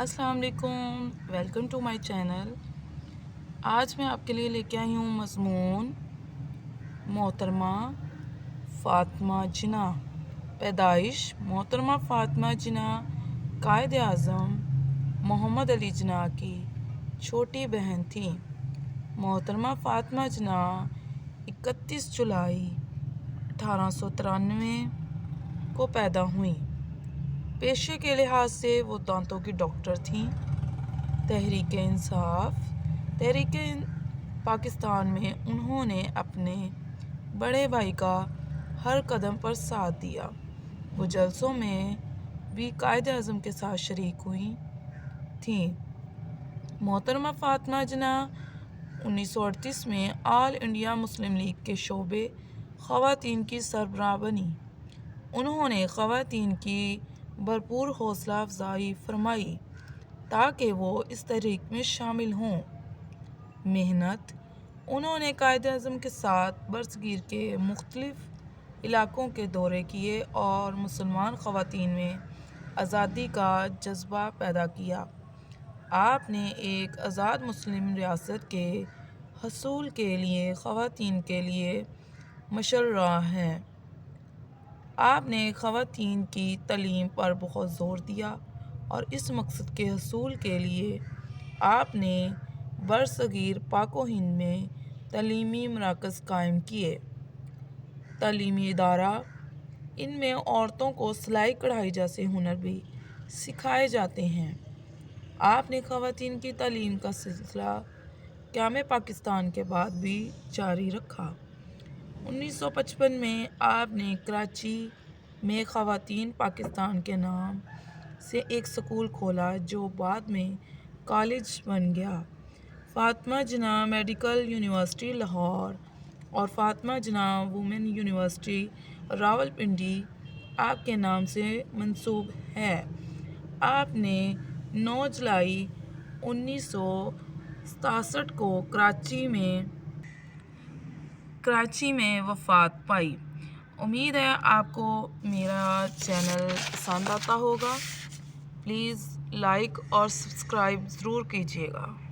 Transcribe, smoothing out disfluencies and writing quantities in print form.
السلام علیکم، welcome to my channel. آج میں آپ کے لیے لے کے آئی ہوں مضمون محترمہ فاطمہ جناح۔ پیدائش: محترمہ فاطمہ جناح قائد اعظم محمد علی جناح کی چھوٹی بہن تھیں۔ محترمہ فاطمہ جناح 31 جولائی 1893 کو پیدا ہوئیں۔ پیشے کے لحاظ سے وہ دانتوں کی ڈاکٹر تھیں۔ تحریک انصاف تحریک پاکستان میں انہوں نے اپنے بڑے بھائی کا ہر قدم پر ساتھ دیا۔ وہ جلسوں میں بھی قائد اعظم کے ساتھ شریک ہوئی تھیں۔ محترمہ فاطمہ جناح 1938 میں آل انڈیا مسلم لیگ کے شعبے خواتین کی سربراہ بنیں۔ انہوں نے خواتین کی بھرپور حوصلہ افزائی فرمائی تاکہ وہ اس تحریک میں شامل ہوں۔ محنت: انہوں نے قائد اعظم کے ساتھ برصغیر کے مختلف علاقوں کے دورے کیے اور مسلمان خواتین میں آزادی کا جذبہ پیدا کیا۔ آپ نے ایک آزاد مسلم ریاست کے حصول کے لیے خواتین کے لیے مشعل راہ ہیں۔ آپ نے خواتین کی تعلیم پر بہت زور دیا اور اس مقصد کے حصول کے لیے آپ نے برصغیر پاک و ہند میں تعلیمی مراکز قائم کیے۔ تعلیمی ادارہ: ان میں عورتوں کو سلائی کڑھائی جیسے ہنر بھی سکھائے جاتے ہیں۔ آپ نے خواتین کی تعلیم کا سلسلہ قیام پاکستان کے بعد بھی جاری رکھا۔ 1955 میں آپ نے کراچی میں خواتین پاکستان کے نام سے ایک اسکول کھولا جو بعد میں کالج بن گیا۔ فاطمہ جناح میڈیکل یونیورسٹی لاہور اور فاطمہ جناح وومن یونیورسٹی راولپنڈی آپ کے نام سے منسوب ہے۔ آپ نے 9 جولائی 1967 کو کراچی میں وفات پائی۔ امید ہے آپ کو میرا چینل پسند آتا ہوگا۔ پلیز لائک اور سبسکرائب ضرور کیجیے گا۔